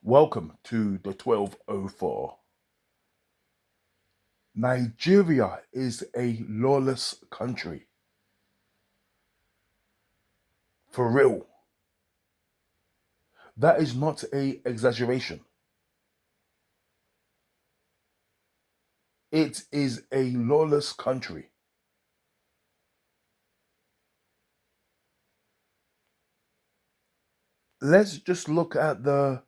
Welcome to the 1204. Nigeria is a lawless country. For real. That is not a exaggeration. It is a lawless country. Let's just look at the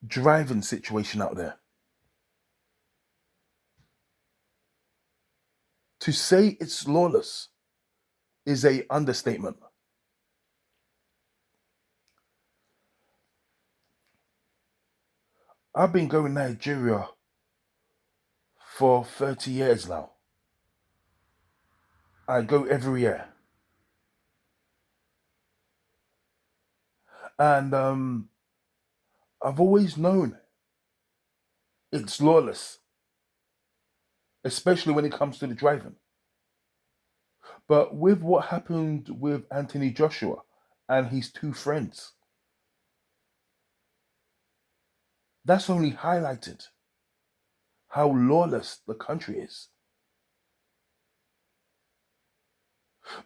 driving situation out there. To say it's lawless is a understatement. I've been going to Nigeria for 30 years now. I go every year. And I've always known it's lawless, especially when it comes to the driving. But with what happened with Anthony Joshua and his two friends, that's only highlighted how lawless the country is.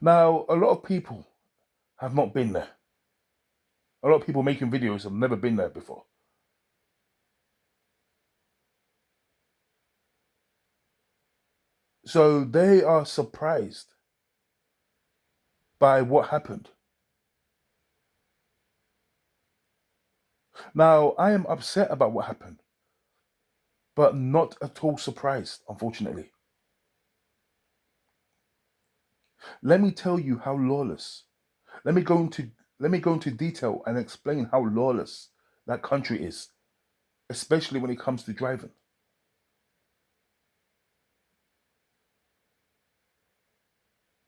Now, a lot of people have not been there. A lot of people making videos have never been there before. So they are surprised by what happened. Now, I am upset about what happened, but not at all surprised, unfortunately. Let me tell you how lawless. Let me go into let me go into detail and explain how lawless that country is, especially when it comes to driving.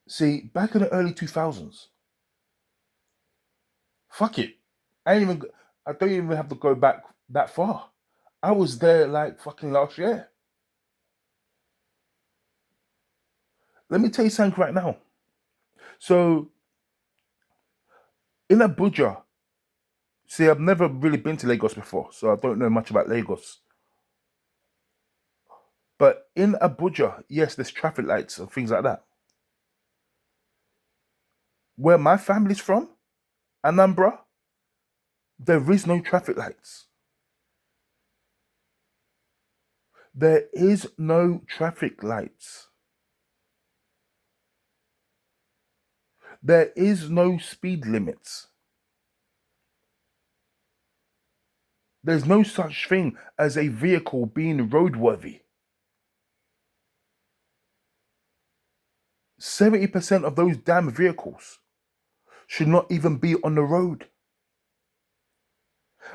See, back in the early 2000s, fuck it. I don't even have to go back that far. I was there like fucking last year. Let me tell you something right now. So in Abuja, see, I've never really been to Lagos before, so I don't know much about Lagos. But in Abuja, yes, there's traffic lights and things like that. Where my family's from, Anambra, there is no traffic lights. There is no traffic lights. There is no speed limits. There's no such thing as a vehicle being roadworthy. 70% of those damn vehicles should not even be on the road.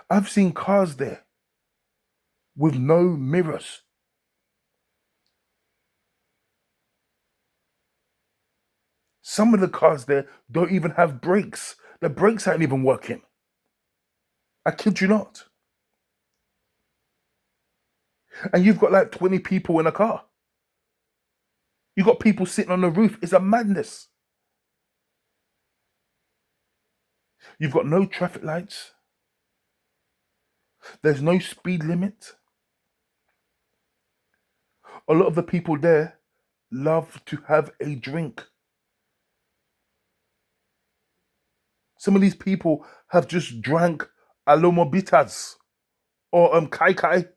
I've seen cars there with no mirrors. Some of the cars there don't even have brakes. The brakes aren't even working. I kid you not. And you've got like 20 people in a car. You've got people sitting on the roof. It's a madness. You've got no traffic lights. There's no speed limit. A lot of the people there love to have a drink. Some of these people have just drank Alomobitas or Kai Kai.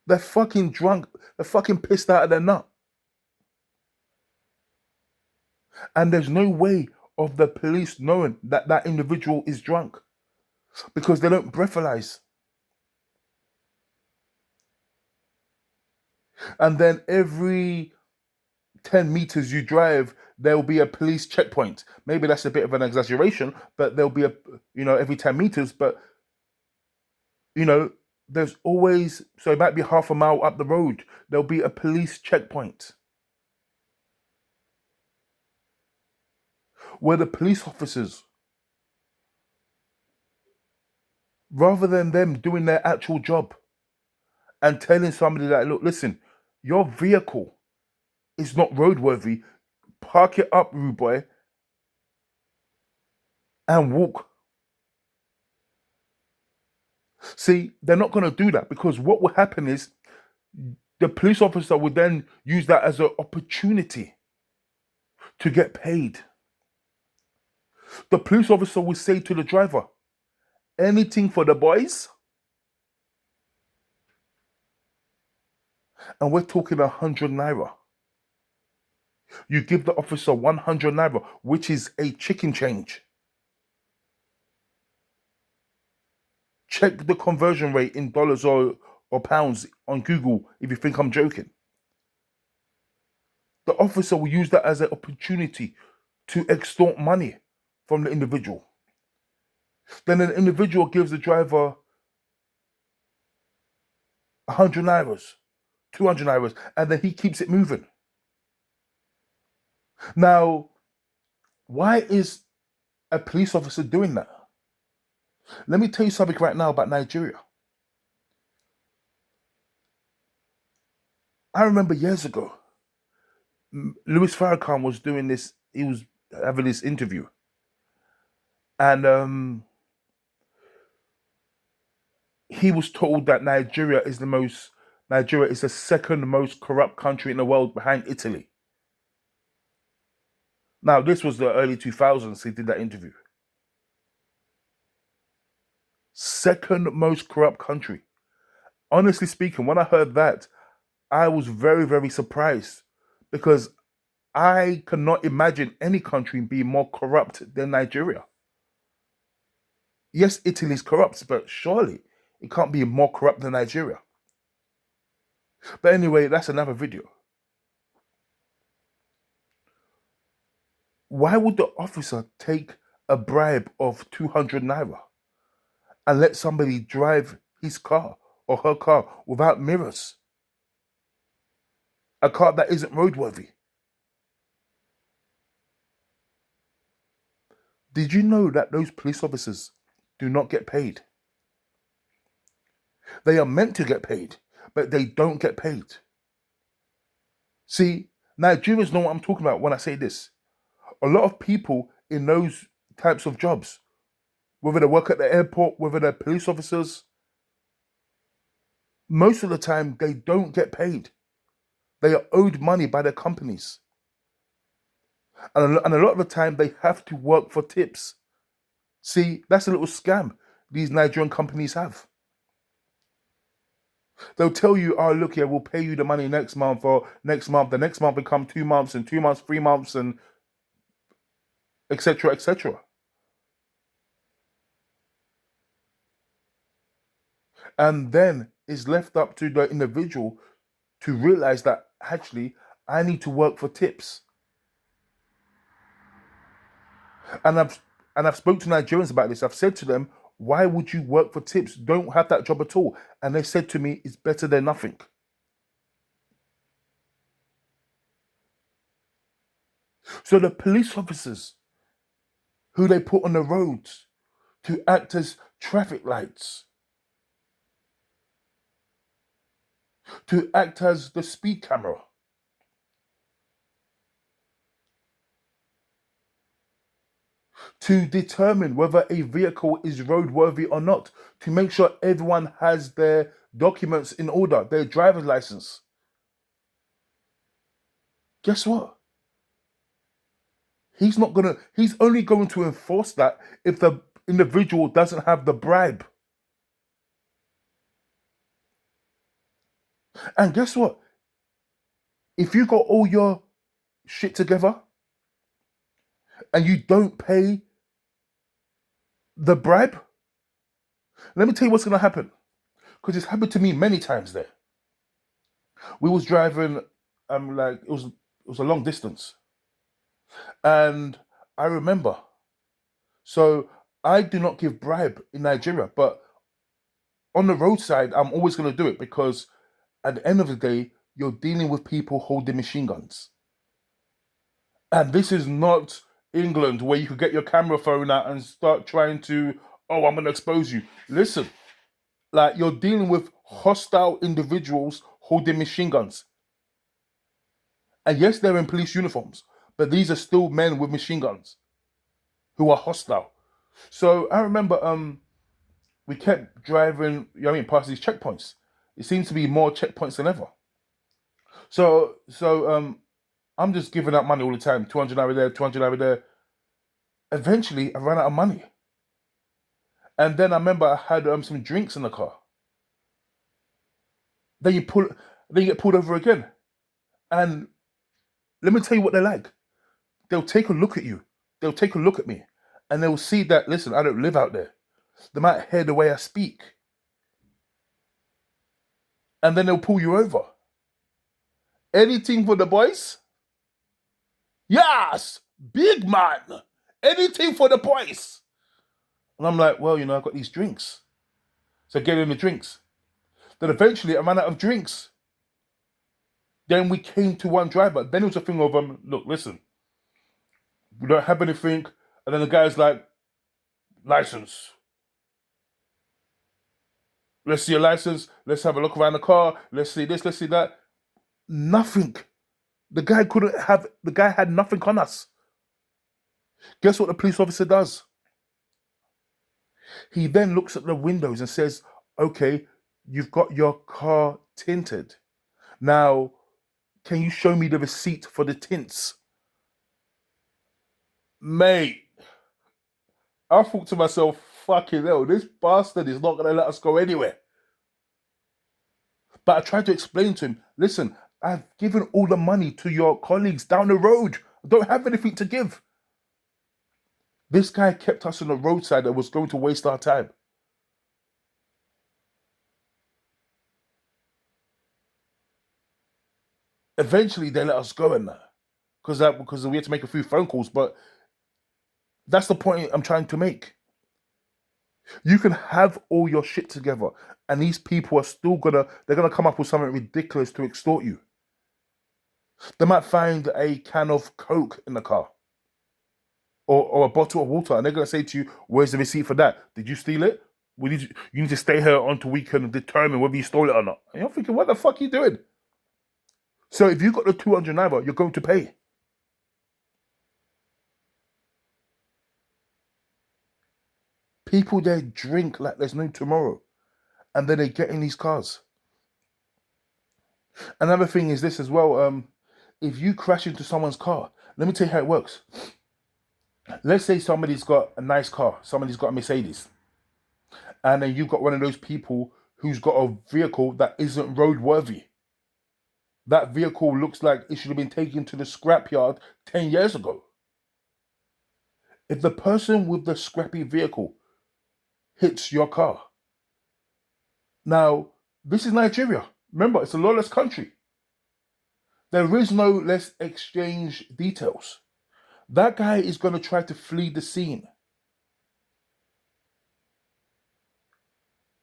They're fucking drunk. They're fucking pissed out of their nut. And there's no way of the police knowing that that individual is drunk because they don't breathalyze. And then every 10 meters you drive, there'll be a police checkpoint. Maybe that's a bit of an exaggeration, but there'll be every 10 meters. But, there's always, so it might be half a mile up the road, there'll be a police checkpoint where the police officers, rather than them doing their actual job and telling somebody that, look, listen, your vehicle is not roadworthy, park it up, rude boy, and walk. See, they're not going to do that because what will happen is the police officer would then use that as an opportunity to get paid. The police officer will say to the driver, anything for the boys? And we're talking 100 naira. You give the officer 100 naira, which is a chicken change. Check the conversion rate in dollars or pounds on Google if you think I'm joking. The officer will use that as an opportunity to extort money from the individual. Then an individual gives the driver 100 nairas, 200 nairas, and then he keeps it moving. Now, why is a police officer doing that? Let me tell you something right now about Nigeria. I remember years ago, Louis Farrakhan was doing this, he was having this interview. And he was told that Nigeria is the second most corrupt country in the world behind Italy. Now, this was the early 2000s he did that interview. Second most corrupt country. Honestly speaking, when I heard that, I was very, very surprised because I cannot imagine any country being more corrupt than Nigeria. Yes, Italy is corrupt, but surely it can't be more corrupt than Nigeria. But anyway, that's another video. Why would the officer take a bribe of 200 naira and let somebody drive his car or her car without mirrors? A car that isn't roadworthy. Did you know that those police officers do not get paid? They are meant to get paid, but they don't get paid. See, Nigerians know what I'm talking about when I say this. A lot of people in those types of jobs, whether they work at the airport, whether they're police officers, most of the time they don't get paid. They are owed money by their companies. And a lot of the time they have to work for tips. See, that's a little scam these Nigerian companies have. They'll tell you, oh, look here, we'll pay you the money next month or next month. The next month will come 2 months and 2 months, 3 months, and etc., etc. And then it's left up to the individual to realize that actually I need to work for tips. And I've spoken to Nigerians about this. I've said to them, why would you work for tips? Don't have that job at all. And they said to me, it's better than nothing. So the police officers who they put on the roads to act as traffic lights, to act as the speed camera, to determine whether a vehicle is roadworthy or not, to make sure everyone has their documents in order, their driver's license. Guess what? He's only going to enforce that if the individual doesn't have the bribe. And guess what? If you got all your shit together and you don't pay the bribe, let me tell you what's going to happen. Because it's happened to me many times there. We was driving, it was a long distance. And I remember, so I do not give bribe in Nigeria, but on the roadside, I'm always going to do it because at the end of the day, you're dealing with people holding machine guns. And this is not England where you could get your camera phone out and start trying to, oh, I'm going to expose you. Listen, like you're dealing with hostile individuals holding machine guns. And yes, they're in police uniforms, but these are still men with machine guns who are hostile. So I remember we kept driving, you know what I mean, past these checkpoints. It seems to be more checkpoints than ever. So I'm just giving out money all the time, 200 over there, 200 over there. Eventually, I ran out of money. And then I remember I had some drinks in the car. Then you get pulled over again. And let me tell you what they're like. They'll take a look at you. They'll take a look at me. And they'll see that, listen, I don't live out there. They might hear the way I speak. And then they'll pull you over. Anything for the boys? Yes! Big man! Anything for the boys! And I'm like, well, I've got these drinks. So get in the drinks. Then eventually I ran out of drinks. Then we came to one driver. Then it was a thing of, look, listen, we don't have anything. And then the guy's like, license. Let's see your license. Let's have a look around the car. Let's see this, let's see that. Nothing. The guy had nothing on us. Guess what the police officer does? He then looks at the windows and says, okay, you've got your car tinted. Now, can you show me the receipt for the tints? Mate, I thought to myself, fucking hell, this bastard is not going to let us go anywhere. But I tried to explain to him, listen, I've given all the money to your colleagues down the road. I don't have anything to give. This guy kept us on the roadside and was going to waste our time. Eventually, they let us go in there because we had to make a few phone calls. But that's the point I'm trying to make. You can have all your shit together, and these people are still they're gonna come up with something ridiculous to extort you. They might find a can of Coke in the car. Or a bottle of water, and they're gonna say to you, where's the receipt for that? Did you steal it? You need to stay here until we can determine whether you stole it or not. And you're thinking, what the fuck are you doing? So if you got the 200 naira, you're going to pay. People there drink like there's no tomorrow, and then they get in these cars. Another thing is this as well. If you crash into someone's car, let me tell you how it works. Let's say somebody's got a nice car, somebody's got a Mercedes, and then you've got one of those people who's got a vehicle that isn't roadworthy. That vehicle looks like it should have been taken to the scrapyard 10 years ago. If the person with the scrappy vehicle hits your car, now, this is Nigeria. Remember, it's a lawless country. There is no let's exchange details. That guy is going to try to flee the scene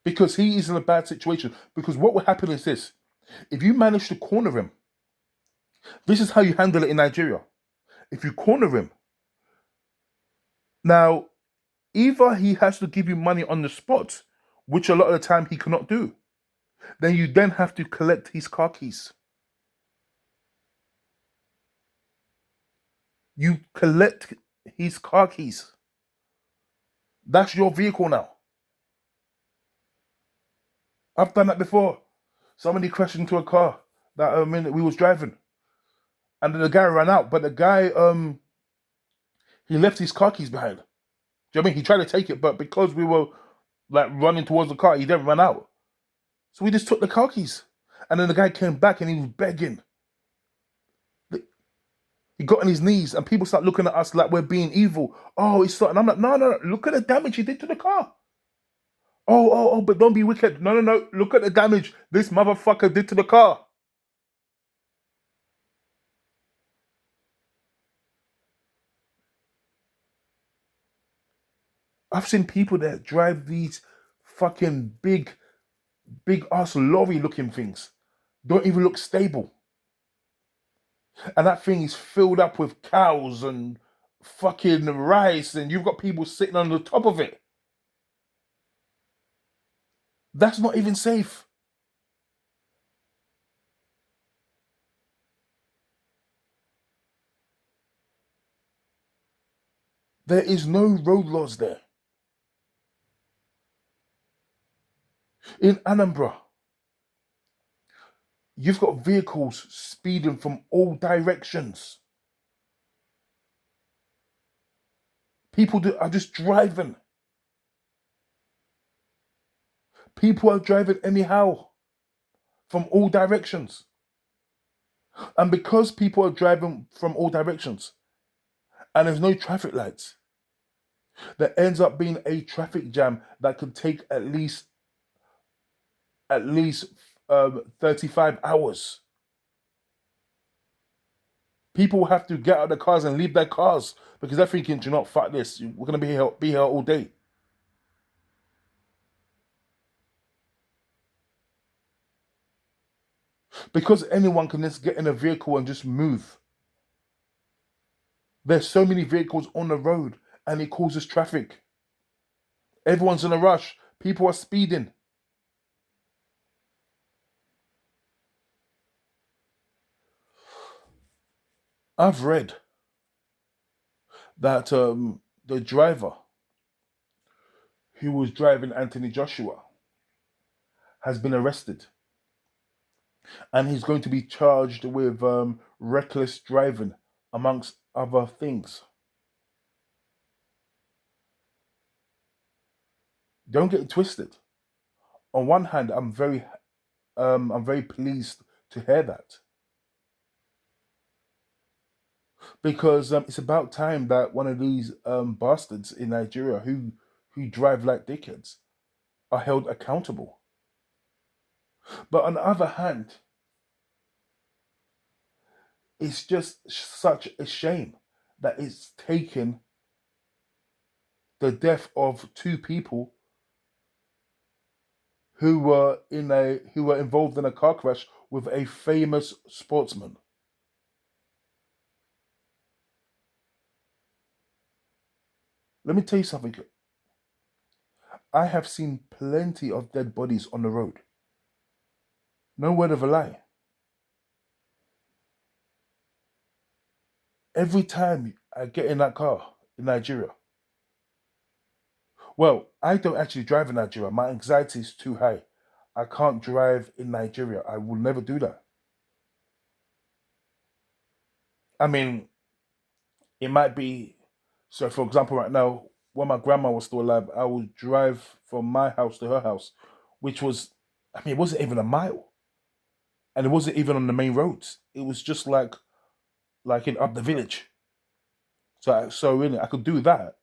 because he is in a bad situation. Because what will happen is this: if you manage to corner him, this is how you handle it in Nigeria. If you corner him, now, either he has to give you money on the spot, which a lot of the time he cannot do. Then you then have to collect his car keys. You collect his car keys. That's your vehicle now. I've done that before. Somebody crashed into a car that we was driving, and then the guy ran out. But the guy he left his car keys behind. Do you know what I mean? He tried to take it, but because we were like running towards the car, he didn't run out. So we just took the car keys, and then the guy came back and he was begging. He got on his knees, and people start looking at us like we're being evil. Oh, he's starting. I'm like, no, look at the damage he did to the car. Oh, but don't be wicked. No. Look at the damage this motherfucker did to the car. I've seen people that drive these fucking big ass lorry looking things. Don't even look stable. And that thing is filled up with cows and fucking rice, and you've got people sitting on the top of it. That's not even safe. There is no road laws there. In Anambra, you've got vehicles speeding from all directions. People are just driving. People are driving anyhow from all directions. And because people are driving from all directions and there's no traffic lights, there ends up being a traffic jam that could take at least 35 hours. People have to get out of their cars and leave their cars because they're thinking, do you not fuck this. We're gonna be here all day. Because anyone can just get in a vehicle and just move. There's so many vehicles on the road and it causes traffic. Everyone's in a rush. People are speeding. I've read that the driver who was driving Anthony Joshua has been arrested and he's going to be charged with reckless driving, amongst other things. Don't get it twisted. On one hand, I'm very pleased to hear that because it's about time that one of these bastards in Nigeria who drive like dickheads are held accountable. But on the other hand, it's just such a shame that it's taken the death of two people who were involved in a car crash with a famous sportsman. Let me tell you something. I have seen plenty of dead bodies on the road. No word of a lie. Every time I get in that car in Nigeria, well, I don't actually drive in Nigeria. My anxiety is too high. I can't drive in Nigeria. I will never do that. I mean, it might be so. For example, right now, when my grandma was still alive, I would drive from my house to her house, which was, I mean, it wasn't even a mile, and it wasn't even on the main roads. It was just like in up the village. So really, I could do that,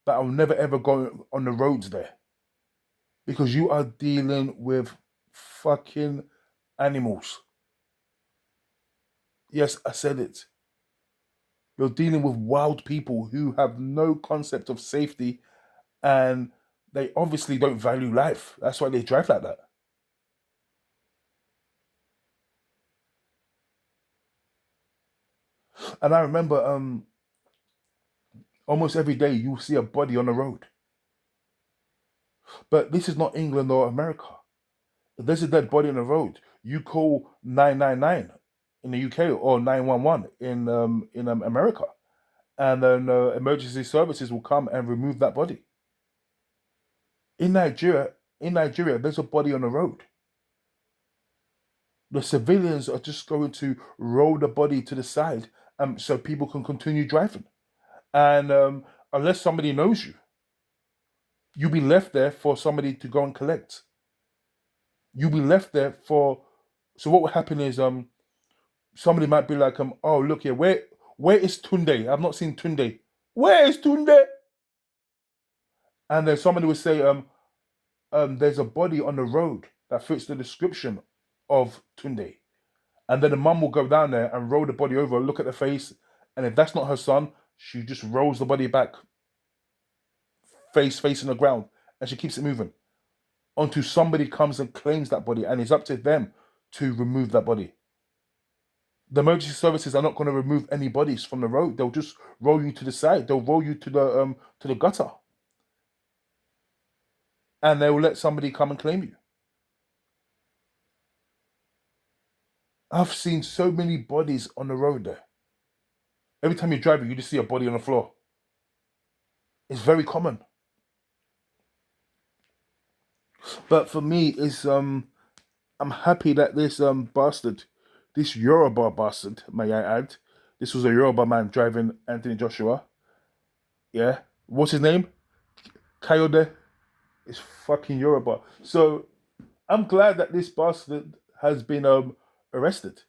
but I'll never ever go on the roads there because you are dealing with fucking animals. Yes, I said it. You're dealing with wild people who have no concept of safety and they obviously don't value life. That's why they drive like that. And I remember almost every day you see a body on the road. But this is not England or America. If there's a dead body on the road, you call 999 in the UK or 911 in America, and then emergency services will come and remove that body. In Nigeria, there's a body on the road. The civilians are just going to roll the body to the side, so people can continue driving. And unless somebody knows you, you'll be left there for somebody to go and collect. You'll be left there for. So what will happen is somebody might be like oh look here, where is Tunde? I've not seen Tunde. Where is Tunde? And then somebody would say there's a body on the road that fits the description of Tunde. And then the mum will go down there and roll the body over, look at the face, and if that's not her son, she just rolls the body back, face facing the ground, and she keeps it moving until somebody comes and claims that body, and it's up to them to remove that body. The emergency services are not going to remove any bodies from the road. They'll just roll you to the side. They'll roll you to the gutter, and they will let somebody come and claim you. I've seen so many bodies on the road there. Every time you're driving, you just see a body on the floor. It's very common. But for me, it's I'm happy that this bastard, this Yoruba bastard, may I add, this was a Yoruba man driving Anthony Joshua. Yeah, what's his name? Kayode. It's fucking Yoruba. So I'm glad that this bastard has been arrested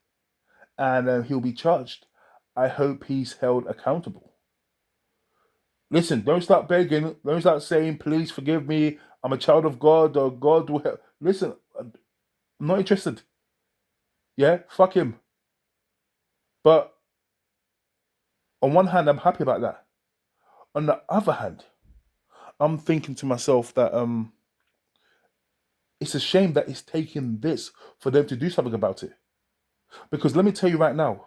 and he'll be charged. I hope he's held accountable. Listen, don't start begging. Don't start saying, "Please forgive me. I'm a child of God," or "God will help." Listen, I'm not interested. Yeah, fuck him. But on one hand, I'm happy about that. On the other hand, I'm thinking to myself that it's a shame that it's taking this for them to do something about it. Because let me tell you right now,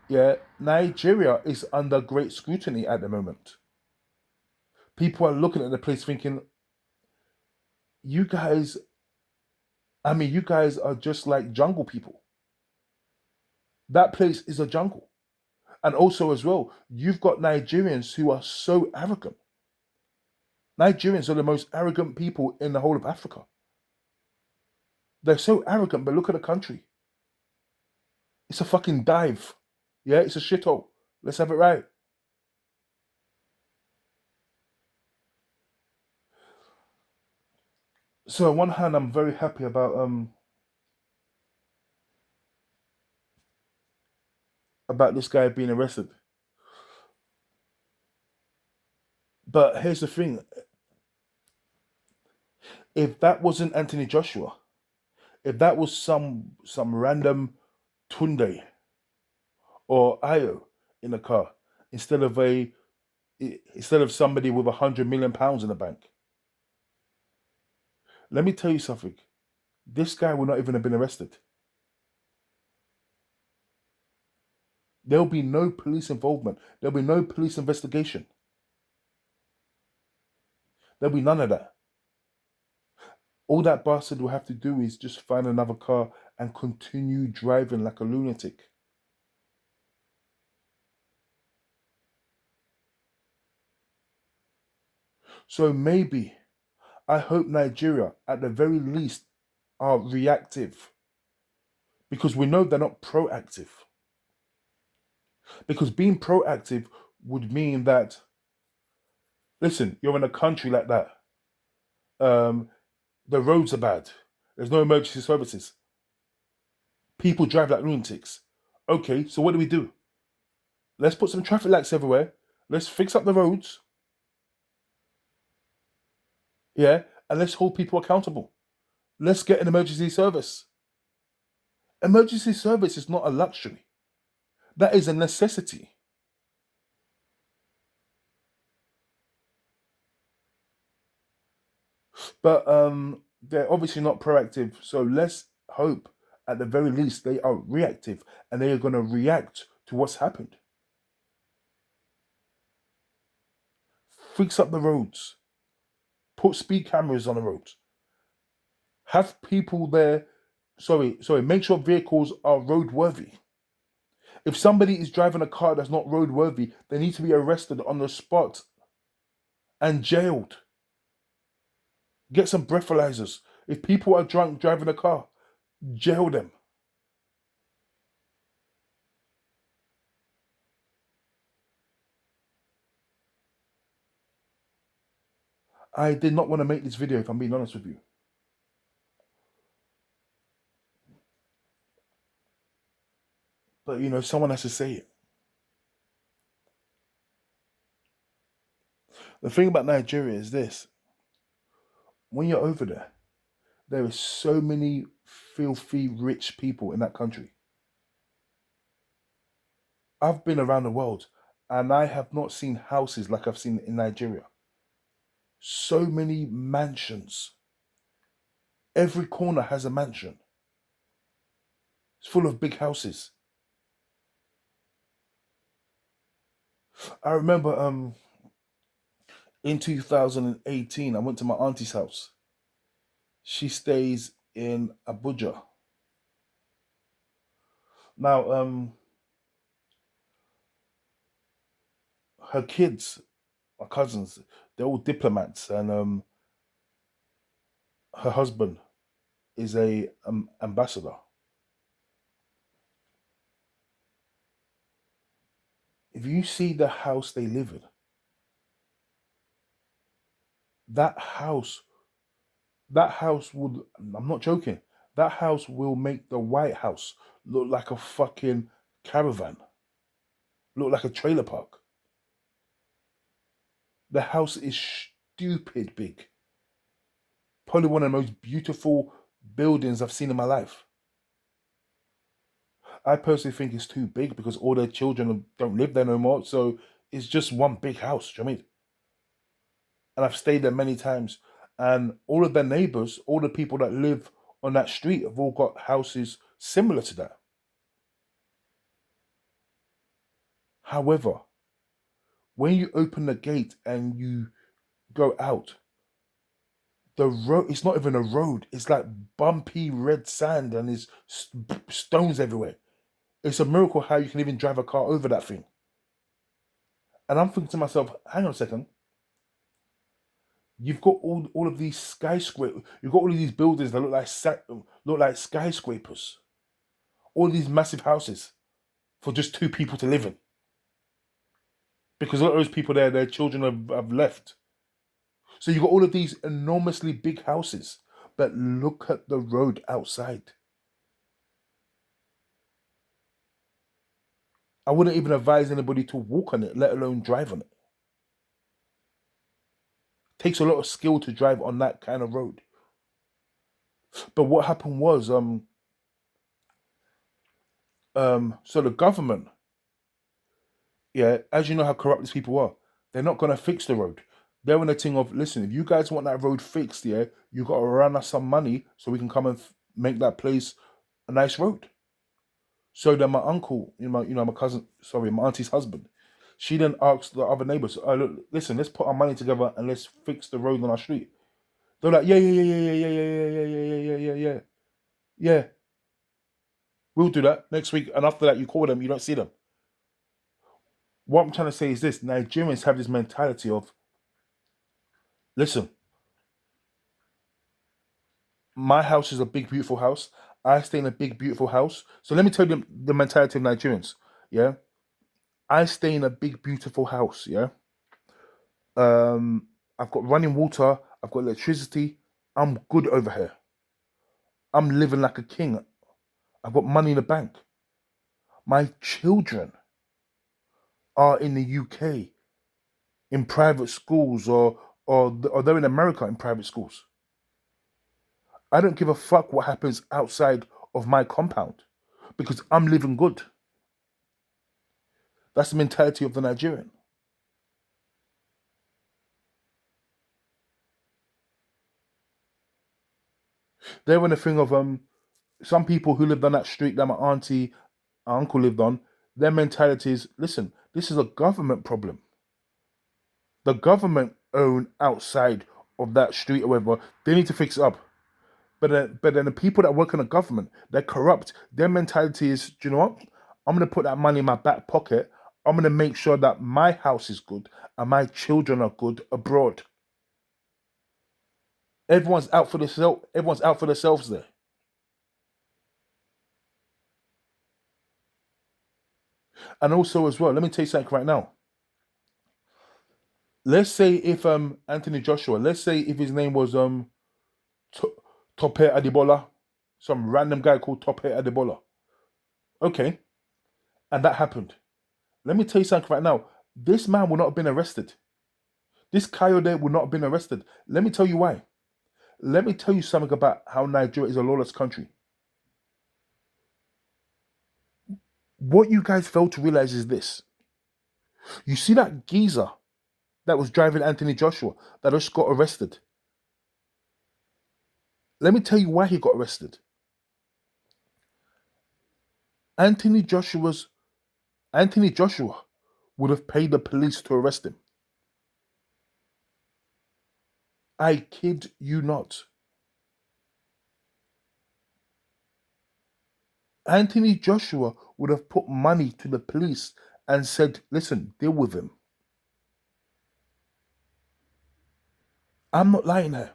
yeah, Nigeria is under great scrutiny at the moment. People are looking at the place thinking, you guys, I mean, you guys are just like jungle people. That place is a jungle. And also, as well, you've got Nigerians who are so arrogant. Nigerians are the most arrogant people in the whole of Africa. They're so arrogant, but look at the country. It's a fucking dive. Yeah, it's a shithole. Let's have it right. So on one hand, I'm very happy about this guy being arrested. But here's the thing: if that wasn't Anthony Joshua, if that was some random Tunde or Ayo in the car, instead of a instead of somebody with £100 million in the bank, let me tell you something. This guy would not even have been arrested. There'll be no police involvement. There'll be no police investigation. There'll be none of that. All that bastard will have to do is just find another car and continue driving like a lunatic. So maybe, I hope Nigeria, at the very least, are reactive because we know they're not proactive. Because being proactive would mean that, listen, you're in a country like that. Um, the roads are bad. There's no emergency services. People drive like lunatics. Okay, so what do we do? Let's put some traffic lights everywhere. Let's fix up the roads. Yeah, and let's hold people accountable. Let's get an emergency service. Emergency service is not a luxury. That is a necessity. But they're obviously not proactive. So let's hope at the very least they are reactive and they are going to react to what's happened. Fix up the roads. Put speed cameras on the roads. Have people there. Sorry. Make sure vehicles are roadworthy. If somebody is driving a car that's not roadworthy, they need to be arrested on the spot and jailed. Get some breathalyzers. If people are drunk driving a car, jail them. I did not want to make this video, if I'm being honest with you. But someone has to say it. The thing about Nigeria is this: when you're over there is so many filthy rich people in that country. I've been around the world and I have not seen houses like I've seen in Nigeria. So many mansions. Every corner has a mansion. It's full of big houses. I remember in 2018 I went to my auntie's house. She stays in Abuja. Now her kids, my cousins, they're all diplomats and her husband is a ambassador. If you see the house they live in, that house, that house would, I'm not joking, that house will make the White House look like a fucking caravan, look like a trailer park. The house is stupid big. Probably one of the most beautiful buildings I've seen in my life. I personally think it's too big because all their children don't live there no more. So it's just one big house. Do you know what I mean? And I've stayed there many times. And all of their neighbors, all the people that live on that street have all got houses similar to that. However, when you open the gate and you go out, the road, it's not even a road. It's like bumpy red sand and there's stones everywhere. It's a miracle how you can even drive a car over that thing. And I'm thinking to myself, hang on a second. You've got all of these skyscrapers. You've got all of these buildings that look like skyscrapers. All these massive houses for just two people to live in. Because a lot of those people there, their children have left. So you've got all of these enormously big houses. But look at the road outside. I wouldn't even advise anybody to walk on it, let alone drive on it. Takes a lot of skill to drive on that kind of road. But what happened was, so the government, yeah, as you know how corrupt these people are, they're not gonna fix the road. They're in a thing of, listen, if you guys want that road fixed, yeah, you got to run us some money so we can come and make that place a nice road. So then my uncle, my cousin, sorry, my auntie's husband, she then asked the other neighbors, look, listen, let's put our money together and let's fix the road on our street. They're like, yeah, yeah, yeah, yeah, yeah, yeah, yeah, yeah, yeah, yeah, yeah, yeah, yeah. Yeah, we'll do that next week. And after that, you call them, you don't see them. What I'm trying to say is this: Nigerians have this mentality of, listen, my house is a big, beautiful house. I stay in a big, beautiful house. So let me tell you the mentality of Nigerians. Yeah, I stay in a big, beautiful house. Yeah, I've got running water. I've got electricity. I'm good over here. I'm living like a king. I've got money in the bank. My children are in the UK in private schools, or they're in America in private schools. I don't give a fuck what happens outside of my compound because I'm living good. That's the mentality of the Nigerian. They're in the thing of some people who lived on that street that my auntie, our uncle lived on. Their mentality is, listen, this is a government problem. The government own outside of that street or whatever. They need to fix it up. But then the people that work in the government, they're corrupt. Their mentality is, do you know what? I'm gonna put that money in my back pocket. I'm gonna make sure that my house is good and my children are good abroad. Everyone's out for themselves. Everyone's out for themselves there. And also as well, let me tell you something right now. Let's say if Anthony Joshua, let's say if his name was T- Tope Adibola, some random guy called Tope Adibola. Okay, and that happened. Let me tell you something right now. This man would not have been arrested. This Coyote would not have been arrested. Let me tell you why. Let me tell you something about how Nigeria is a lawless country. What you guys fail to realize is this. You see that geezer that was driving Anthony Joshua that just got arrested. Let me tell you why he got arrested. Anthony Joshua's Anthony Joshua would have paid the police to arrest him. I kid you not. Anthony Joshua would have put money to the police and said, listen, deal with him. I'm not lying here.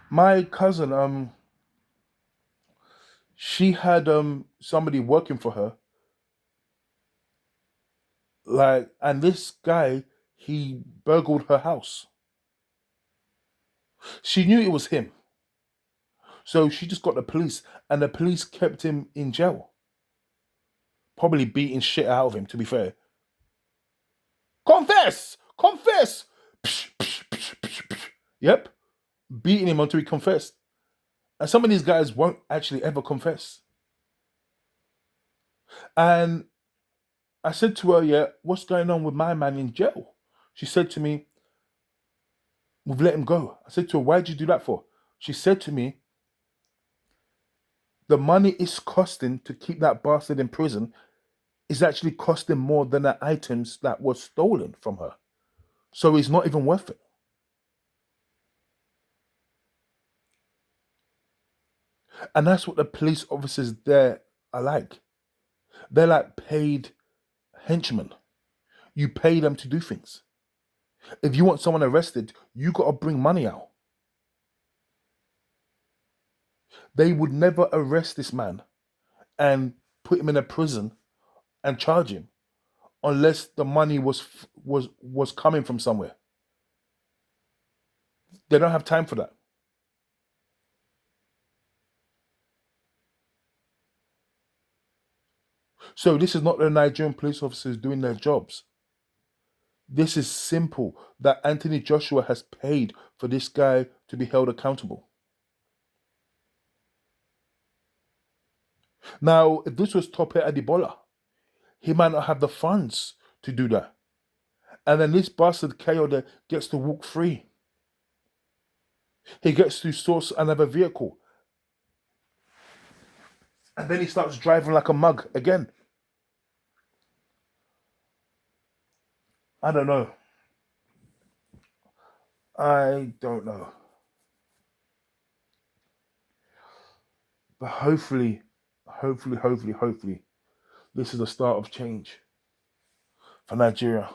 My cousin, she had somebody working for her, like, and this guy, he burgled her house. She knew it was him, so she just got the police, and the police kept him in jail, probably beating shit out of him. To be fair, confess, confess. Psh, psh, psh, psh, psh. Yep, beating him until he confessed. And some of these guys won't actually ever confess. And I said to her, "Yeah, what's going on with my man in jail?" She said to me, "We've let him go." I said to her, "Why'd you do that for?" She said to me, "The money it's costing to keep that bastard in prison is actually costing more than the items that were stolen from her. So it's not even worth it." And that's what the police officers there are like. They're like paid henchmen. You pay them to do things. If you want someone arrested, you got to bring money out. They would never arrest this man and put him in a prison and charge him unless the money was coming from somewhere. They don't have time for that. So this is not the Nigerian police officers doing their jobs. This is simple that Anthony Joshua has paid for this guy to be held accountable. Now, if this was Tope Adibola, he might not have the funds to do that. And then this bastard Kayode gets to walk free. He gets to source another vehicle. And then he starts driving like a mug again. I don't know. I don't know. But hopefully, this is the start of change for Nigeria.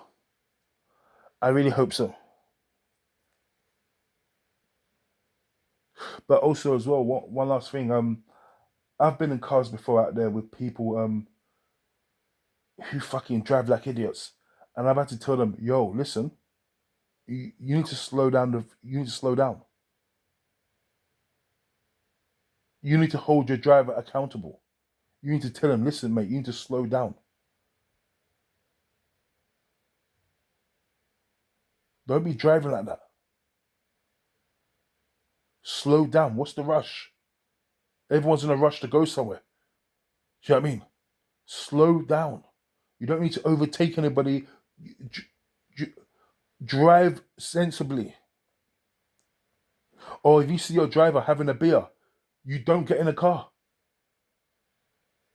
I really hope so. But also as well, one last thing. I've been in cars before out there with people who fucking drive like idiots, and I've had to tell them, "Yo, listen, you need to slow down. You need to slow down. You need to hold your driver accountable. You need to tell him, listen, mate, you need to slow down. Don't be driving like that. Slow down. What's the rush? Everyone's in a rush to go somewhere. Do you know what I mean? Slow down. You don't need to overtake anybody. Drive sensibly. Or if you see your driver having a beer, you don't get in a car.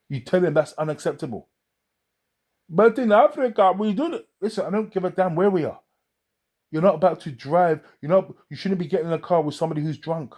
You tell him that's unacceptable. But in Africa, we do it. Listen, I don't give a damn where we are. You're not about to drive. You shouldn't be getting in a car with somebody who's drunk.